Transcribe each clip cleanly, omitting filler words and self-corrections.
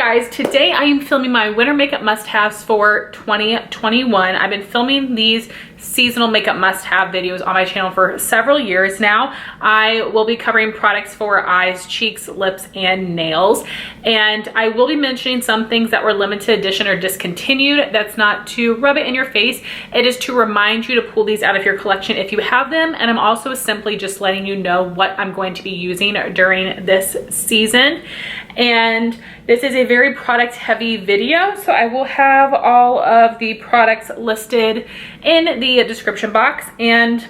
guys, today I am filming my winter makeup must-haves for 2021. I've been filming these seasonal makeup must-have videos on my channel for several years now. I will be covering products for eyes, cheeks, lips, and nails. And I will be mentioning some things that were limited edition or discontinued. That's not to rub it in your face. It is to remind you to pull these out of your collection if you have them. And I'm also simply just letting you know what I'm going to be using during this season. And this is a very product heavy video, so I will have all of the products listed in the description box. And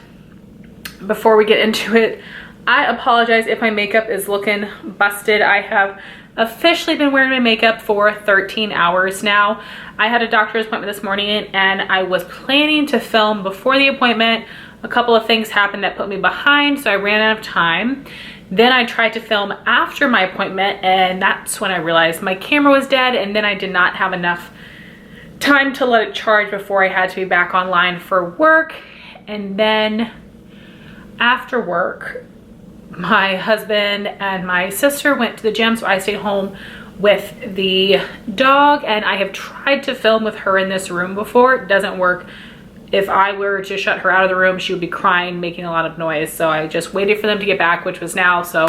before we get into it, I apologize if my makeup is looking busted. I have officially been wearing my makeup for 13 hours now. I had a doctor's appointment this morning and I was planning to film before the appointment. A couple of things happened that put me behind, so I ran out of time. Then I tried to film after my appointment, and that's when I realized my camera was dead, and then I did not have enough time to let it charge before I had to be back online for work. And then after work, my husband and my sister went to the gym, so I stayed home with the dog, and I have tried to film with her in this room before. It doesn't work. If I were to shut her out of the room, she would be crying, making a lot of noise. So I just waited for them to get back, which was now, so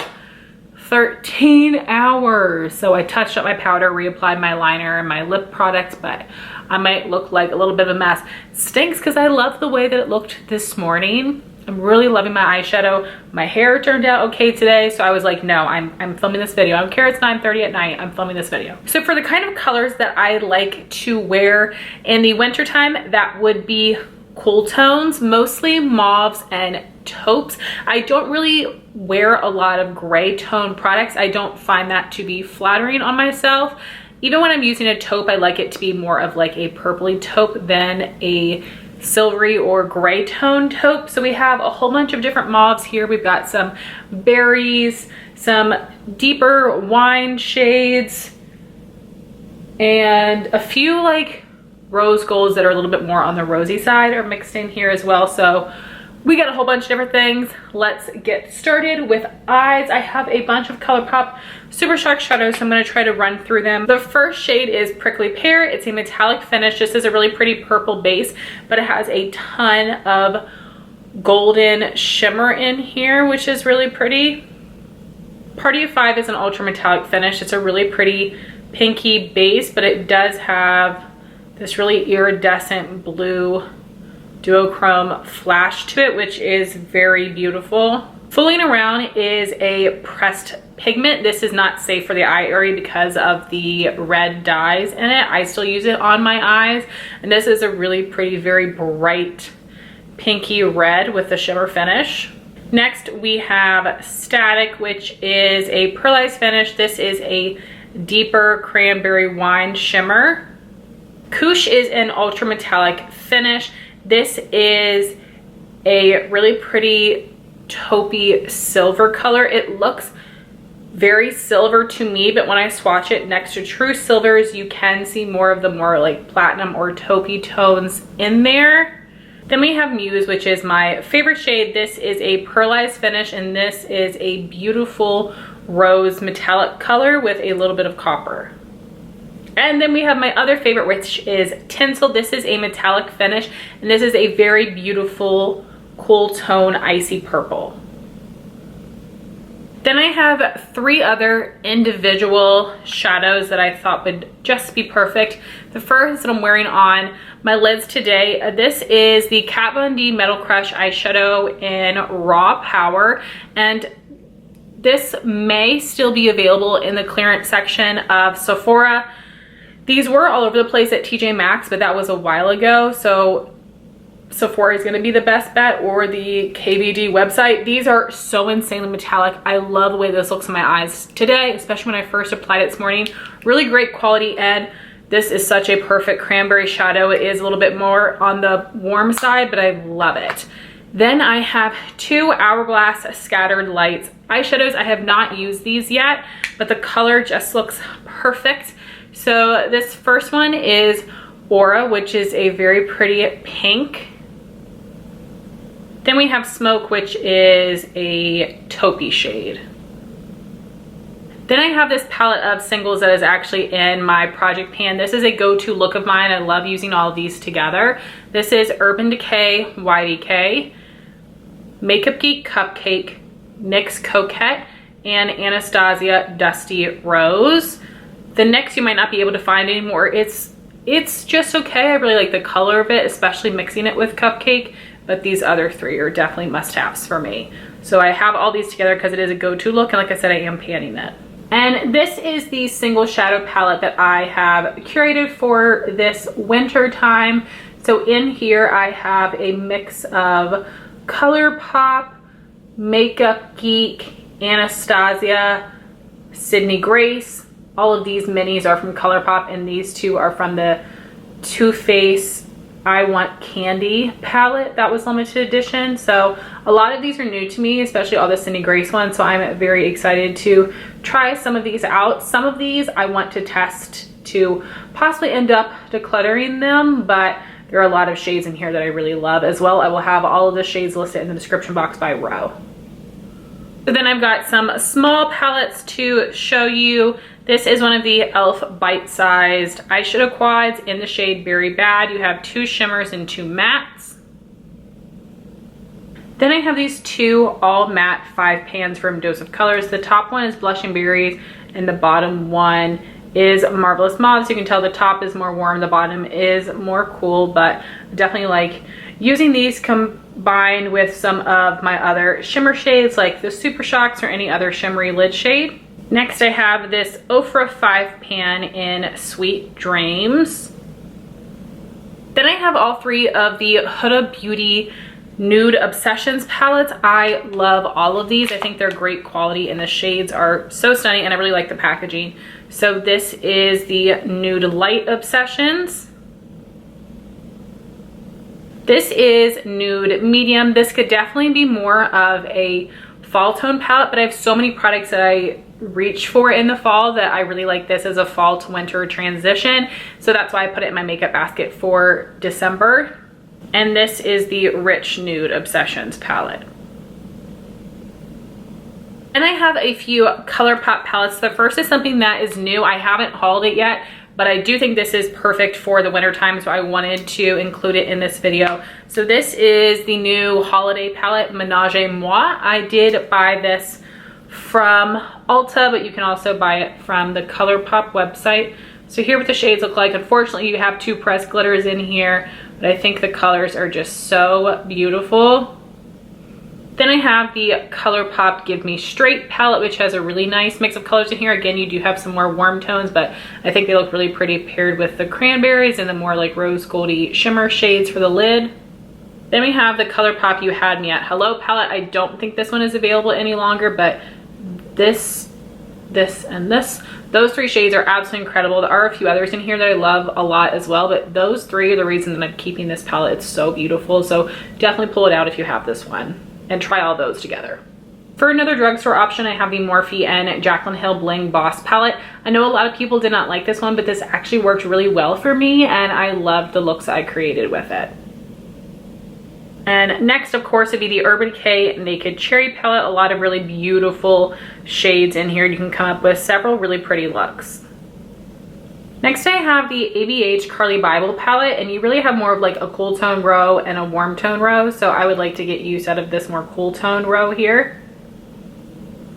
13 hours. So I touched up my powder, reapplied my liner and my lip products, but I might look like a little bit of a mess. It stinks because I love the way that it looked this morning. I'm really loving my eyeshadow. My hair turned out okay today, so I was like, no, I'm filming this video. I don't care it's 9:30 at night, I'm filming this video. So for the kind of colors that I like to wear in the wintertime, that would be cool tones, mostly mauves and taupes. I don't really wear a lot of gray tone products. I don't find that to be flattering on myself. Even when I'm using a taupe, I like it to be more of like a purpley taupe than a silvery or gray tone taupe. So we have a whole bunch of different mauves here. We've got some berries, some deeper wine shades, and a few like rose golds that are a little bit more on the rosy side are mixed in here as well. So we got a whole bunch of different things. Let's get started with eyes. I have a bunch of ColourPop Super Shock shadows, so I'm going to try to run through them. The first shade is Prickly Pear. It's a metallic finish. This is a really pretty purple base, but it has a ton of golden shimmer in here, which is really pretty. Party of Five is an ultra metallic finish. It's a really pretty pinky base, but it does have this really iridescent blue duochrome flash to it, which is very beautiful. Fooling Around is a pressed pigment. This is not safe for the eye area because of the red dyes in it. I still use it on my eyes, and this is a really pretty, very bright pinky red with the shimmer finish. Next we have Static, which is a pearlized finish. This is a deeper cranberry wine shimmer. Koosh is an ultra metallic finish. This is a really pretty taupey silver color. It looks very silver to me, but when I swatch it next to true silvers, you can see more of the more like platinum or taupey tones in there. Then we have Muse, which is my favorite shade. This is a pearlized finish, and this is a beautiful rose metallic color with a little bit of copper. And then we have my other favorite, which is Tinsel. This is a metallic finish, and this is a very beautiful cool tone icy purple. Then I have three other individual shadows that I thought would just be perfect. The first that I'm wearing on my lids today, this is the Kat Von D Metal Crush eyeshadow in Raw Power, and this may still be available in the clearance section of Sephora. These were all over the place at TJ Maxx, but that was a while ago, so Sephora is going to be the best bet, or the KVD website. These are so insanely metallic. I love the way this looks in my eyes today, especially when I first applied it this morning. Really great quality, and this is such a perfect cranberry shadow. It is a little bit more on the warm side, but I love it. Then I have two Hourglass Scattered Lights eyeshadows. I have not used these yet, but the color just looks perfect. So this first one is Aura, which is a very pretty pink. Then we have Smoke, which is a taupey shade. Then I have this palette of singles that is actually in my project pan. This is a go-to look of mine. I love using all of these together. This is Urban Decay YDK, Makeup Geek Cupcake, NYX Coquette, and Anastasia Dusty Rose. The NYX you might not be able to find anymore. It's just okay. I really like the color of it, especially mixing it with Cupcake, but these other three are definitely must-haves for me. So I have all these together because it is a go-to look, and like I said, I am panning it. And this is the single shadow palette that I have curated for this winter time. So in here I have a mix of ColourPop, Makeup Geek, Anastasia, Sydney Grace. All of these minis are from ColourPop, and these two are from the Too Faced I Want Candy palette that was limited edition. So a lot of these are new to me, especially all the Sydney Grace ones. So I'm very excited to try some of these out. Some of these I want to test to possibly end up decluttering them, but there are a lot of shades in here that I really love as well. I will have all of the shades listed in the description box by row. So then I've got some small palettes to show you. This is one of the e.l.f. bite-sized eyeshadow quads in the shade Berry Bad. You have 2 shimmers and 2 mattes. Then I have these 2 all matte 5 pans from Dose of Colors. The top one is Blushing Berries and the bottom one is Marvelous Mauve. So you can tell the top is more warm, the bottom is more cool, but I definitely like using these combined with some of my other shimmer shades like the Super Shocks or any other shimmery lid shade. Next I have this Ofra 5 pan in Sweet Dreams. Then I have all 3 of the Huda Beauty Nude Obsessions palettes. I love all of these. I think they're great quality and the shades are so stunning, and I really like the packaging. So this is the Nude Light Obsessions. This is Nude Medium. This could definitely be more of a fall tone palette, but I have so many products that I reach for in the fall that I really like this as a fall to winter transition. So that's why I put it in my makeup basket for December. And this is the Rich Nude Obsessions palette. And I have a few ColourPop palettes. The first is something that is new. I haven't hauled it yet, but I do think this is perfect for the winter time, so I wanted to include it in this video. So this is the new holiday palette, Ménage à Moi. I did buy this from Ulta, but you can also buy it from the ColourPop website. So here what the shades look like. Unfortunately, you have 2 pressed glitters in here, but I think the colors are just so beautiful. Then I have the ColourPop Give Me Straight palette, which has a really nice mix of colors in here. Again, you do have some more warm tones, but I think they look really pretty paired with the cranberries and the more like rose goldy shimmer shades for the lid. Then we have the ColourPop You Had Me at Hello palette. I don't think this one is available any longer, but this, and this, those 3 shades are absolutely incredible. There are a few others in here that I love a lot as well, but those 3 are the reason that I'm keeping this palette. It's so beautiful. So definitely pull it out if you have this one and try all those together. For another drugstore option, I have the Morphe and Jaclyn Hill Bling Boss palette. I know a lot of people did not like this one, but this actually worked really well for me, and I loved the looks I created with it. And next, of course, would be the Urban Decay Naked Cherry palette. A lot of really beautiful shades in here. You can come up with several really pretty looks. Next, I have the ABH Carly Bible palette, and you really have more of like a cool tone row and a warm tone row. So I would like to get use out of this more cool tone row here.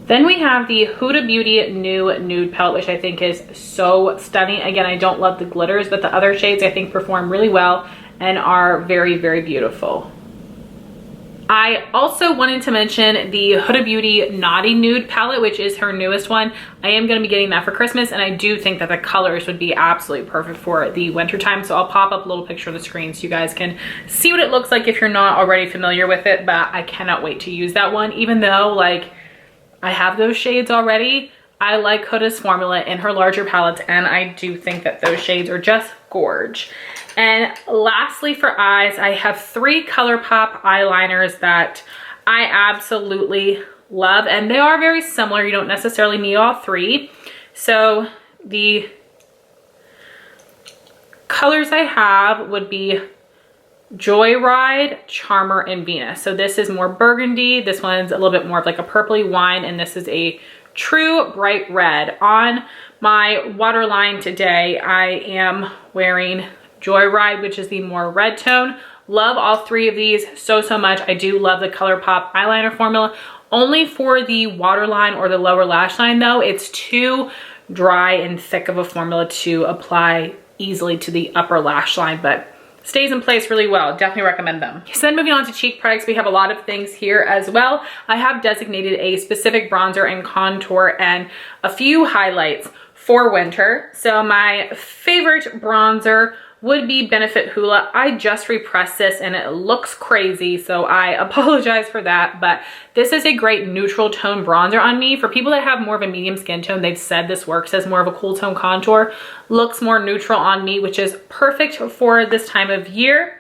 Then we have the Huda Beauty New Nude palette, which I think is so stunning. Again, I don't love the glitters, but the other shades I think perform really well and are very, very beautiful. I also wanted to mention the Huda Beauty Naughty Nude palette, which is her newest one. I am going to be getting that for Christmas, and I do think that the colors would be absolutely perfect for the winter time. So I'll pop up a little picture on the screen so you guys can see what it looks like if you're not already familiar with it. But I cannot wait to use that one, even though like I have those shades already. I like Huda's formula in her larger palettes, and I do think that those shades are just gorge. And lastly, for eyes, I have 3 ColourPop eyeliners that I absolutely love, and they are very similar. You don't necessarily need all 3. So the colors I have would be Joyride, Charmer, and Venus. So this is more burgundy. This one's a little bit more of like a purpley wine, and this is a True Bright Red. On my waterline today, I am wearing Joyride, which is the more red tone. Love all three of these so much. I do love the ColourPop eyeliner formula. Only for the waterline or the lower lash line though, it's too dry and thick of a formula to apply easily to the upper lash line, but stays in place really well. Definitely recommend them. So then moving on to cheek products, we have a lot of things here as well. I have designated a specific bronzer and contour and a few highlights for winter. So my favorite bronzer would be Benefit Hoola. I just repressed this and it looks crazy, so I apologize for that, but this is a great neutral tone bronzer on me. For people that have more of a medium skin tone, they've said this works as more of a cool tone contour. Looks more neutral on me, which is perfect for this time of year.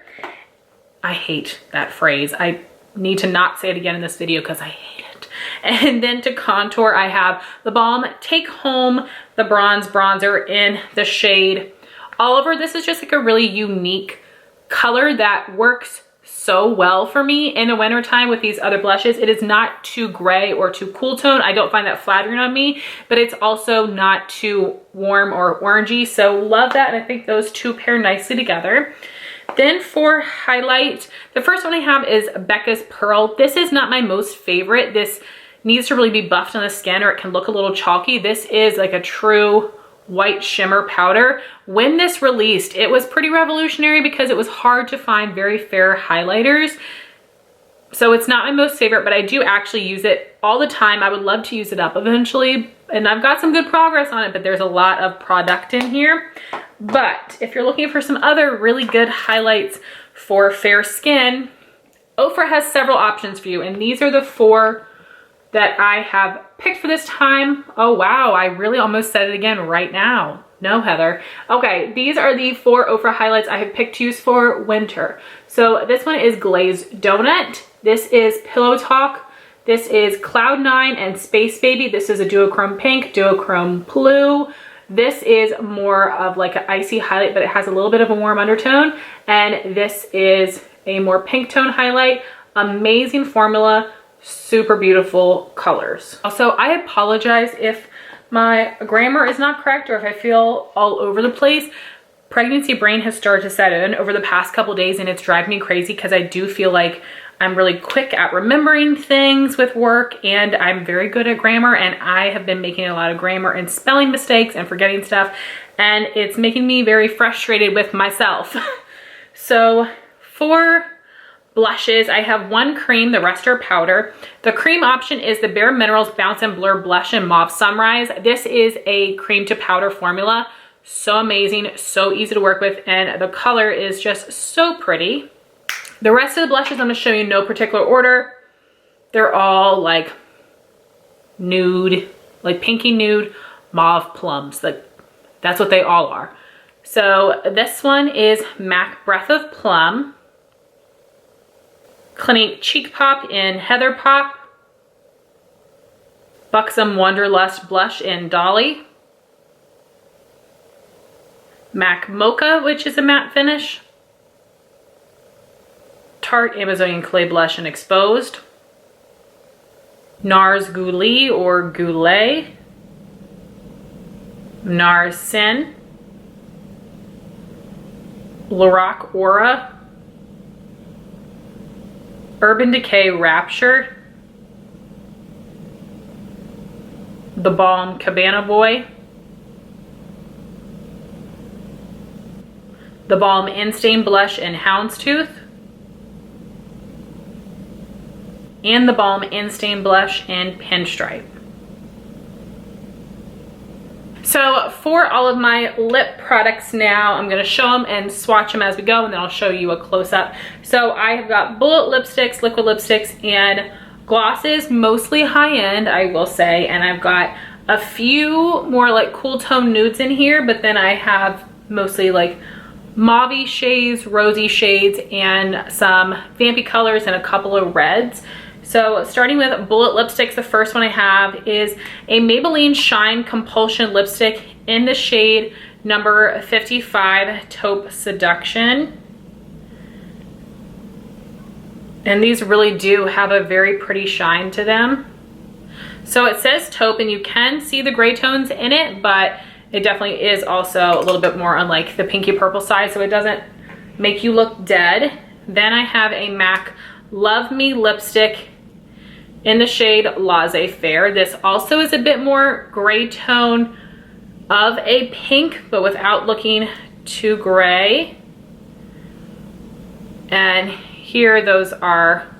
I hate that phrase. I need to not say it again in this video because I hate it. And then to contour, I have the Balm Take Home the Bronze Bronzer in the shade Oliver. This is just like a really unique color that works so well for me in the winter time with these other blushes. It is not too gray or too cool tone. I don't find that flattering on me, but it's also not too warm or orangey. So love that. And I think those two pair nicely together. Then for highlight, the first one I have is Becca's Pearl. This is not my most favorite. This needs to really be buffed on the skin or it can look a little chalky. This is like a true white shimmer powder. When this released, it was pretty revolutionary because it was hard to find very fair highlighters. So it's not my most favorite, but I do actually use it all the time. I would love to use it up eventually, and I've got some good progress on it, but there's a lot of product in here. But if you're looking for some other really good highlights for fair skin, Ofra has several options for you, and these are the 4 that I have picked for this time. Oh wow, I really almost said it again right now. No, Heather. Okay, these are the 4 Ofra highlights I have picked to use for winter. So this one is Glazed Donut. This is Pillow Talk. This is Cloud 9 and Space Baby. This is a duochrome pink, duochrome blue. This is more of like an icy highlight, but it has a little bit of a warm undertone. And this is a more pink tone highlight. Amazing formula. Super beautiful colors. Also, I apologize if my grammar is not correct or if I feel all over the place. Pregnancy brain has started to set in over the past couple days and it's driving me crazy because I do feel like I'm really quick at remembering things with work and I'm very good at grammar, and I have been making a lot of grammar and spelling mistakes and forgetting stuff, and it's making me very frustrated with myself. So for blushes, I have one cream, the rest are powder. The cream option is the Bare Minerals Bounce and Blur Blush in Mauve Sunrise. This is a cream to powder formula. So amazing, so easy to work with, and the color is just so pretty. The rest of the blushes I'm gonna show you in no particular order. They're all like nude, like pinky nude, mauve plums. Like that's what they all are. So this one is MAC Breath of Plum. Clinique Cheek Pop in Heather Pop. Buxom Wanderlust Blush in Dolly. MAC Mocha, which is a matte finish. Tarte Amazonian Clay Blush in Exposed. NARS Goulee or Goulee. NARS Sin. Lorac Aura. Urban Decay Rapture. The Balm Cabana Boy. The Balm In-Stain Blush in Houndstooth. And the Balm In-Stain Blush in Pinstripe. So for all of my lip products now, I'm gonna show them and swatch them as we go, and then I'll show you a close-up. So I have got bullet lipsticks, liquid lipsticks, and glosses, mostly high-end, I will say, and I've got a few more like cool tone nudes in here, but then I have mostly like mauve shades, rosy shades, and some vampy colors and a couple of reds. So starting with bullet lipsticks, the first one I have is a Maybelline Shine Compulsion lipstick in the shade number 55, Taupe Seduction. And these really do have a very pretty shine to them. So it says taupe, and you can see the gray tones in it, but it definitely is also a little bit more on like the pinky purple side, so it doesn't make you look dead. Then I have a MAC Love Me lipstick in the shade Laissez-Faire. This also is a bit more gray tone of a pink, but without looking too gray. And here those are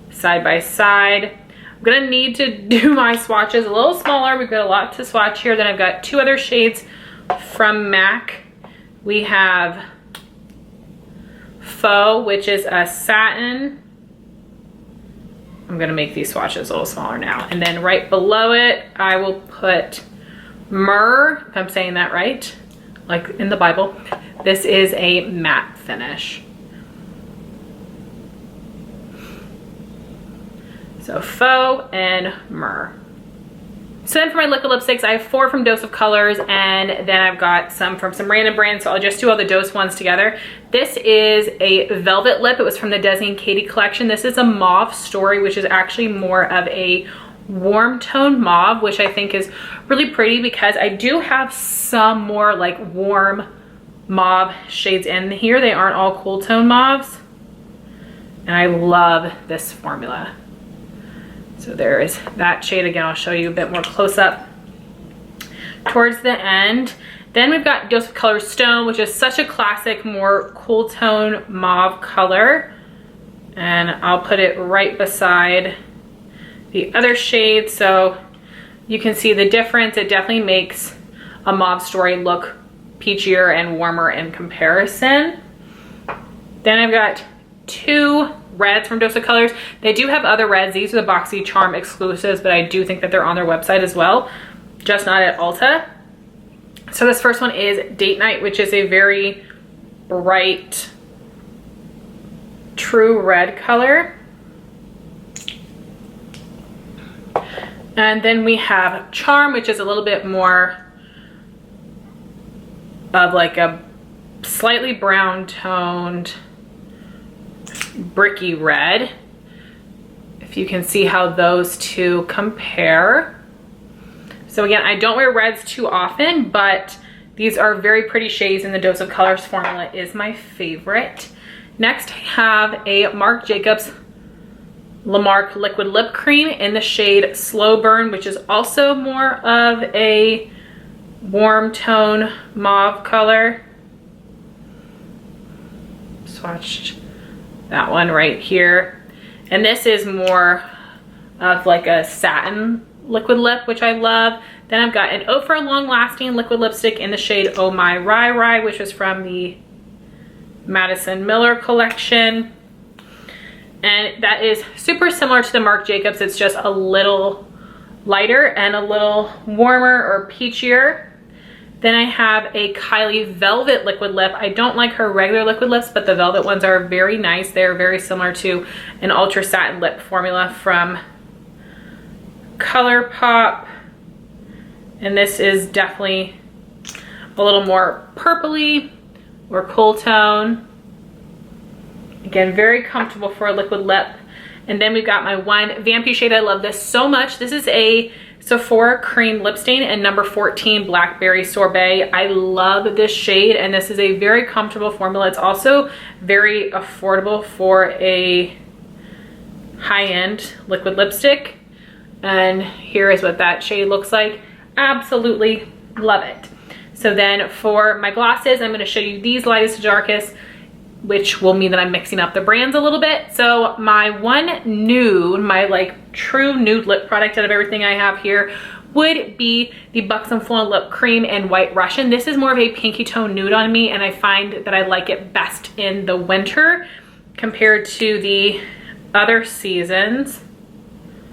side by side. I'm gonna need to do my swatches a little smaller. We've got a lot to swatch here. Then I've got two other shades from MAC. We have Faux, which is a satin. I'm gonna make these swatches a little smaller now. And then right below it, I will put Myrrh, if I'm saying that right, like in the Bible. This is a matte finish. So Faux and Myrrh. So then for my liquid lipsticks, I have 4 from Dose of Colors, and then I've got some from some random brands, so I'll just do all the Dose ones together. This is a Velvet Lip. It was from the Desi and Katie collection. This is a mauve story, which is actually more of a warm tone mauve, which I think is really pretty because I do have some more like warm mauve shades in here. They aren't all cool tone mauves, and I love this formula. So there is that shade. Again, I'll show you a bit more close up towards the end. Then we've got Dose of Colors Stone, which is such a classic, more cool tone mauve color. And I'll put it right beside the other shade so you can see the difference. It definitely makes a mauve story look peachier and warmer in comparison. Then I've got 2 reds from Dose of Colors. They do have other reds. These are the Boxy Charm exclusives, but I do think that they're on their website as well, just not at Ulta. So this first one is Date Night, which is a very bright, true red color. And then we have Charm, which is a little bit more of like a slightly brown toned bricky red. If you can see how those two compare. So again, I don't wear reds too often, but these are very pretty shades, and the Dose of Colors formula is my favorite. Next, I have a Marc Jacobs Lamarque Liquid Lip Cream in the shade Slow Burn, which is also more of a warm tone mauve color. Swatched that one right here. And this is more of like a satin liquid lip, which I love. Then I've got an O for Long Lasting liquid lipstick in the shade Oh My Rai Rai, which is from the Madison Miller collection. And that is super similar to the Marc Jacobs. It's just a little lighter and a little warmer or peachier. Then I have a Kylie Velvet liquid lip. I don't like her regular liquid lips, but the velvet ones are very nice. They're very similar to an ultra satin lip formula from ColourPop. And this is definitely a little more purpley or cool tone. Again, very comfortable for a liquid lip. And then we've got my one Vampy shade. I love this so much. This is a Sephora Cream Lip Stain in number 14 Blackberry Sorbet. I love this shade, and this is a very comfortable formula. It's also very affordable for a high-end liquid lipstick. And here is what that shade looks like. Absolutely love it. So then for my glosses, I'm going to show you these lightest to darkest, which will mean that I'm mixing up the brands a little bit. So my one nude, my like true nude lip product out of everything I have here would be the Buxom Full Lip Cream in White Russian. This is more of a pinky tone nude on me, and I find that I like it best in the winter compared to the other seasons.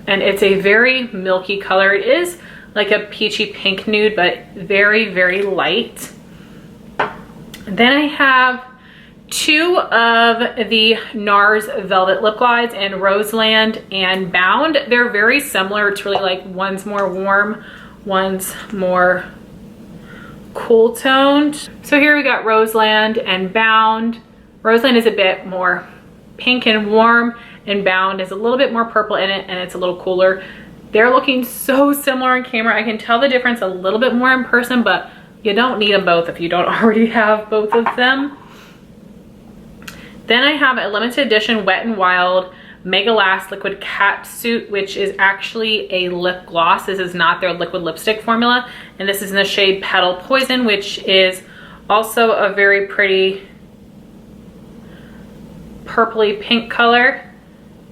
And it's a very milky color. It is like a peachy pink nude, but very, very light. And then I have 2 of the NARS Velvet Lip Glides in Roseland and Bound. They're very similar. It's really like one's more warm, one's more cool toned. So here we got Roseland and Bound. Roseland is a bit more pink and warm, and Bound is a little bit more purple in it, and it's a little cooler. They're looking so similar on camera. I can tell the difference a little bit more in person, but you don't need them both if you don't already have both of them. Then I have a limited edition Wet n Wild Mega Last Liquid Catsuit, which is actually a lip gloss. This is not their liquid lipstick formula. And this is in the shade Petal Poison, which is also a very pretty purpley pink color.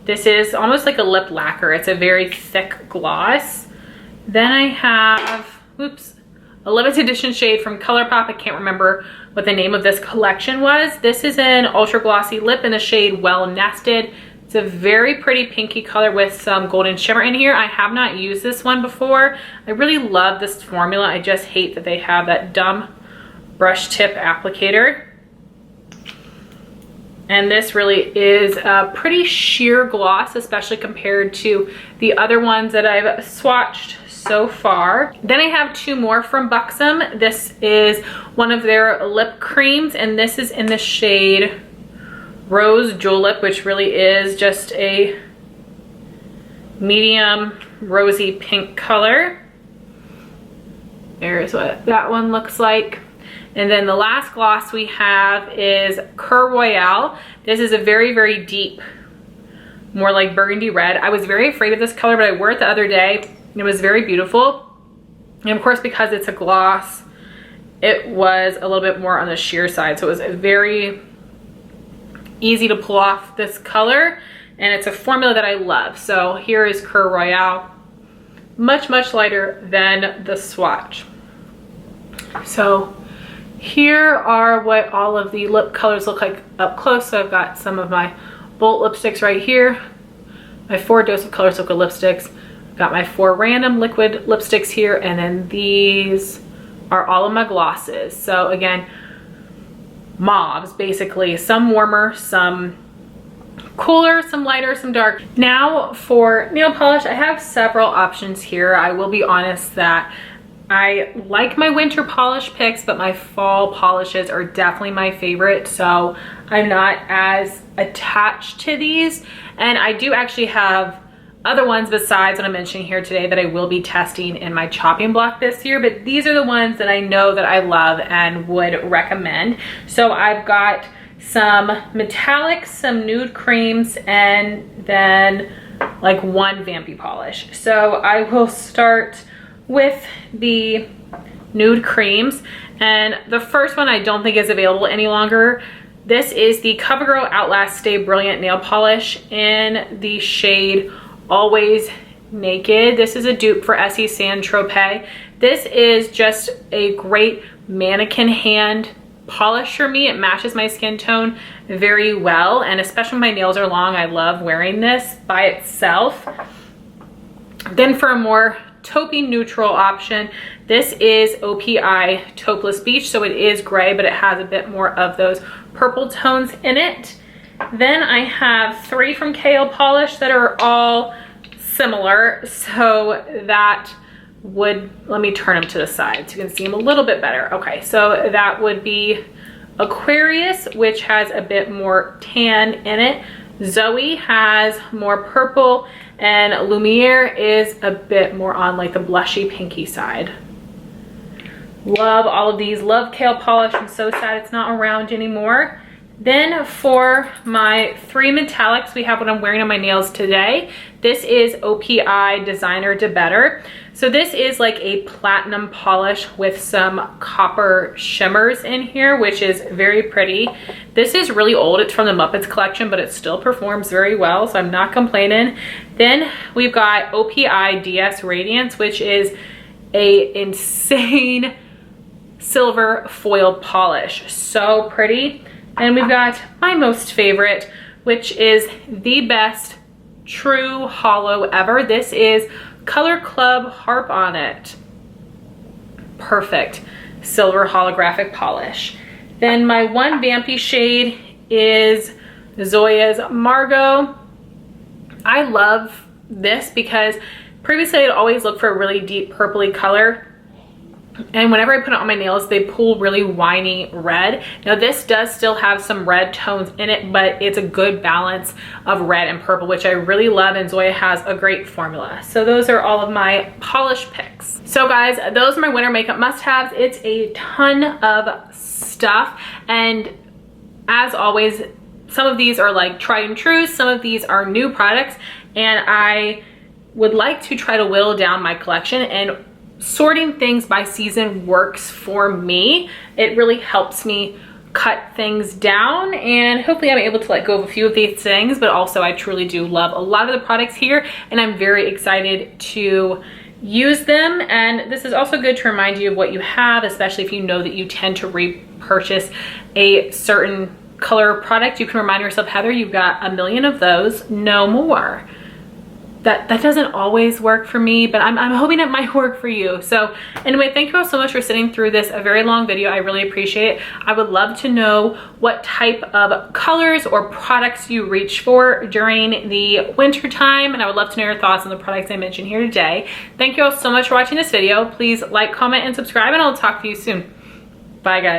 This is almost like a lip lacquer. It's a very thick gloss. Then I have, oops, a limited edition shade from ColourPop. I can't remember what the name of this collection was. This is an ultra glossy lip in the shade Well Nested. It's a very pretty pinky color with some golden shimmer in here. I have not used this one before. I really love this formula. I just hate that they have that dumb brush tip applicator. And this really is a pretty sheer gloss, especially compared to the other ones that I've swatched so far. Then I have two more from Buxom. This is one of their lip creams, and this is in the shade Rose Julep, which really is just a medium rosy pink color. There's what that one looks like. And then the last gloss we have is Cur Royale. This is a very, very deep, more like burgundy red. I was very afraid of this color, but I wore it the other day and it was very beautiful. And of course, because it's a gloss, it was a little bit more on the sheer side. So it was very easy to pull off this color, and it's a formula that I love. So here is Cur Royale, much, much lighter than the swatch. So here are what all of the lip colors look like up close. So I've got some of my Bolt lipsticks right here, my 4 Dose of Color Soaker lipsticks, got my 4 random liquid lipsticks here, and then these are all of my glosses. So again, mauves basically, some warmer, some cooler, some lighter, some dark. Now for nail polish, I have several options here. I will be honest that I like my winter polish picks, but my fall polishes are definitely my favorite, so I'm not as attached to these. And I do actually have other ones besides what I'm mentioning here today that I will be testing in my chopping block this year, but these are the ones that I know that I love and would recommend. So I've got some metallics, some nude creams, and then like 1 vampy polish. So I will start with the nude creams, and the first one I don't think is available any longer. This is the CoverGirl Outlast Stay Brilliant nail polish in the shade Always Naked. This is a dupe for Essie Saint Tropez. This is just a great mannequin hand polish for me. It matches my skin tone very well, and especially when my nails are long, I love wearing this by itself. Then for a more taupe neutral option, this is OPI Taupeless Beach. So it is gray, but it has a bit more of those purple tones in it. Then I have 3 from KO Polish that are all similar. So that would, let me turn them to the side so you can see them a little bit better. Okay, so that would be Aquarius, which has a bit more tan in it. Zoe has more purple, and Lumiere is a bit more on like the blushy pinky side. Love all of these. Love KO Polish. I'm so sad it's not around anymore. Then for my 3 metallics, we have what I'm wearing on my nails today. This is OPI Designer to Better. So this is like a platinum polish with some copper shimmers in here, which is very pretty. This is really old. It's from the Muppets collection, but it still performs very well, so I'm not complaining. Then we've got OPI DS Radiance, which is a insane silver foil polish. So pretty. And we've got my most favorite, which is the best true hollow ever. This is Color Club Harp on It. Perfect silver holographic polish. Then my 1 vampy shade is Zoya's Margot. I love this because previously I'd always look for a really deep purpley color, And whenever I put it on my nails, they pull really winey red. Now this does still have some red tones in it, but it's a good balance of red and purple, which I really love, and Zoya has a great formula. So those are all of my polish picks. So guys, those are my winter makeup must-haves. It's a ton of stuff, and as always, some of these are like tried and true, some of these are new products, and I would like to try to whittle down my collection, and sorting things by season works for me. It really helps me cut things down, and hopefully I'm able to let go of a few of these things, but also I truly do love a lot of the products here, and I'm very excited to use them. And this is also good to remind you of what you have, especially if you know that you tend to repurchase a certain color product. You can remind yourself, Heather, you've got a million of those, no more. That doesn't always work for me, but I'm hoping it might work for you. So anyway, thank you all so much for sitting through this, a very long video. I really appreciate it. I would love to know what type of colors or products you reach for during the winter time, and I would love to know your thoughts on the products I mentioned here today. Thank you all so much for watching this video. Please like, comment, and subscribe, and I'll talk to you soon. Bye guys.